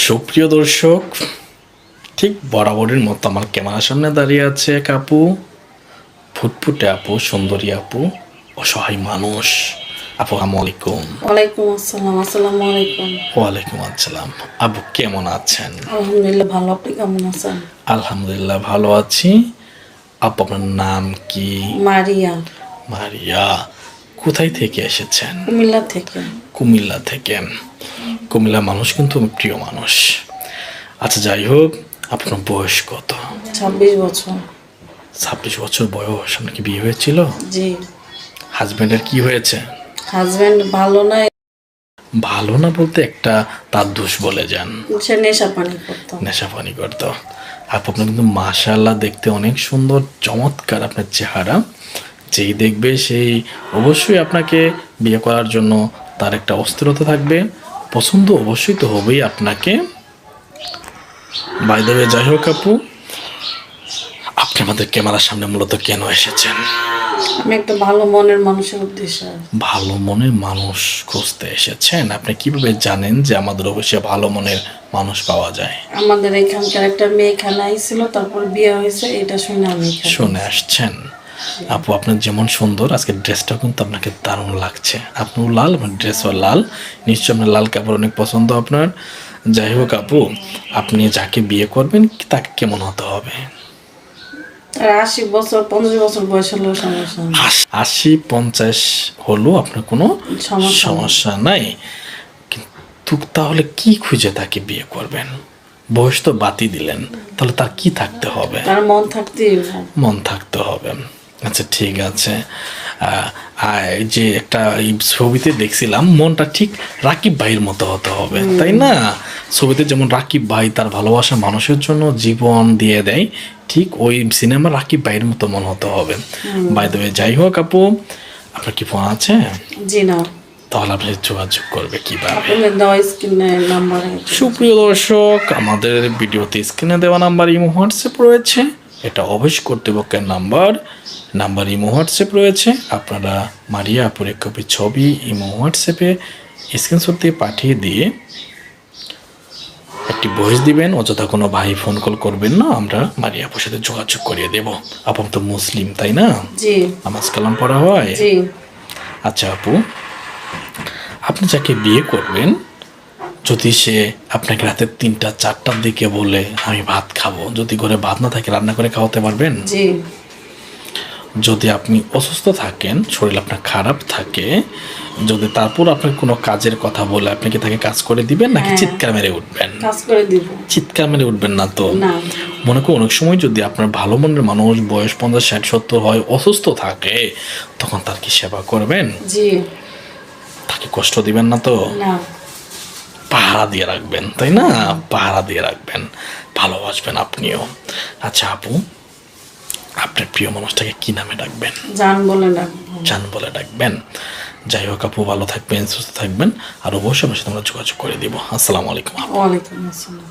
সুপ্রিয় দর্শক, ঠিক বরাবরের মতো আমার ক্যামেরার সামনে দাঁড়িয়ে আছে এক আপু, ফুটফুটে আপু, সুন্দরী আপু, অসহায় মানুষ। আপু আসসালামু আলাইকুম। ওয়ালাইকুম আসসালাম। আসসালামু আলাইকুম। ওয়ালাইকুম আসসালাম। আপু কেমন আছেন? আলহামদুলিল্লাহ ভালো, আপনি কেমন আছেন? আলহামদুলিল্লাহ ভালো আছি। আপু আপনার নাম কি? মারিয়া। মারিয়া। কোথায় থেকে এসেছেন? কুমিল্লা থেকে। কুমিল্লা থেকে। কুমিল্লা মানুষ কিন্তু প্রিয় মানুষ। আচ্ছা, যাই হোক, আপনার বয়স কত? 26 বছর। 26 বছর বয়স। আপনার কি বিয়ে হয়েছিল? জি। হাজবেন্ডের কি হয়েছে? হাজবেন্ড ভালো না। ভালো না বলতে একটা তার দোষ বলে যান। সে নেশা পানি করতো। নেশা পানি করতো। আপু আপনার কিন্তু মাশাআল্লাহ দেখতে অনেক সুন্দর, চমৎকার আপনার চেহারা। যেই দেখবে সেই অবশ্যই আপনাকে বিয়ে করার জন্য তার একটা অস্থিরতা থাকবে। পছন্দ অবশ্যই তো হবেই আপনাকে। বাই দ্য ওয়ে, যাই হোক আপু, আপনি আমাদের ক্যামেরার সামনে মূলত কেন এসেছেন? আমি একটা ভালো মনের মানুষের উদ্দেশ্যে। ভালো মনের মানুষ খুঁজতে এসেছেন? আপনি কিভাবে জানেন যে আমাদের অবশ্যই ভালো মনের মানুষ পাওয়া যায়? আমাদের এখানকার একটা মেয়ে এখানে আইছিল, তারপর বিয়ে হয়েছে, এটা শুনে আমি শুনে আসছেন। আপু আপনার যেমন সুন্দর, আজকে ড্রেসটাও কিন্তু আপনাকে দারুণ লাগছে। আপনিও লাল, আপনার ড্রেসও লাল, নিশ্চয় আপনার লাল কাপড় অনেক পছন্দ আপনার। যাই হোক আপু, আপনি যাকে বিয়ে করবেন তাকে কেমন হতে হবে? 80 বছর 50 বছর বয়স হলেও সমস্যা নেই। 80-50 হলো আপনার কোনো সমস্যা সমস্যা নাই। কিন্তু তাহলে কি খুঁজে তাকে বিয়ে করবেন? বয়স তো বাতি দিলেন, তাহলে তার কি থাকতে হবে? তার মন থাকতেই হবে। মন থাকতে হবে। আচ্ছা ঠিক আছে। এই যে একটা এই ছবিতে দেখছিলাম, মনটা ঠিক রাকিব ভাইয়ের মতো হতে হবে, তাই না? ছবিতে যেমন রাকিব ভাই তার ভালোবাসা মানুষের জন্য জীবন দিয়ে দেয়, ঠিক ওই সিনেমা রাকিব ভাইয়ের মতো মন হতে হবে। বাই দ্য ওয়ে, যাই হোক আপু, আপনার কি ফোন আছে? জি না। তাহলে আপনি যোগাযোগ করবে কিভাবে? আপনাদের দেওয়া স্ক্রিনে নাম্বারে। সুপ্রিয় দর্শক, আমাদের ভিডিওতে স্ক্রিনে দেওয়া নাম্বার ইমো হোয়াটসঅ্যাপ রয়েছে। এটা অবশ্য কর্তৃপক্ষের নাম্বার ইমো হোয়াটসঅ্যাপ রয়েছে। আপনারা মারিয়া আপুর এক কপি ছবি ইমো হোয়াটসঅ্যাপে স্ক্রিনশট দিয়ে পাঠিয়ে দিয়ে একটি ভয়েস দিবেন। অযথা কোনো ভাই ফোন কল করবেন না, আমরা মারিয়া আপুর সাথে যোগাযোগ করিয়ে দেব। আপু তো মুসলিম, তাই না? জি। নামাজ কালাম পড়া হয়? জি। আচ্ছা আপু, আপনি যাকে বিয়ে করবেন, যদি সে আপনাকে রাতের 3টা-4টার দিকে বলে আমি ভাত খাবো, যদি ঘরে ভাত না থাকে রান্না করে খাওয়াতে পারবেন? জি। যদি আপনি অসুস্থ থাকেন, শরীর আপনার খারাপ থাকে, যদি তারপর আপনার কোনো কাজের কথা বলে, আপনি কি তাকে কাজ করে দিবেন নাকি চিৎকার মেরে উঠবেন? কাজ করে দিব। চিৎকার মেরে উঠবেন না তো? না। মনে করুন অনেক সময় যদি আপনার ভালো মনের মানুষ বয়স 50-60-70 হয়, অসুস্থ থাকে, তখন তার কি সেবা করবেন? জি। তাকে কষ্ট দিবেন না তো? না। পাহারা দিয়ে রাখবেন, তাই না? পাহারা দিয়ে রাখবেন, ভালোবাসবেন আপনিও। আচ্ছা আপু, আপনার প্রিয় মানুষটাকে কি নামে ডাকবেন? জান বলে ডাকবো। জান বলে ডাকবেন। যাই হোক আপু, ভালো থাকবেন, সুস্থ থাকবেন, আর অবশ্যই আমার সাথে আমরা যোগাযোগ করে দিব। আসসালামু আলাইকুম। ওয়ালাইকুম আসসালাম।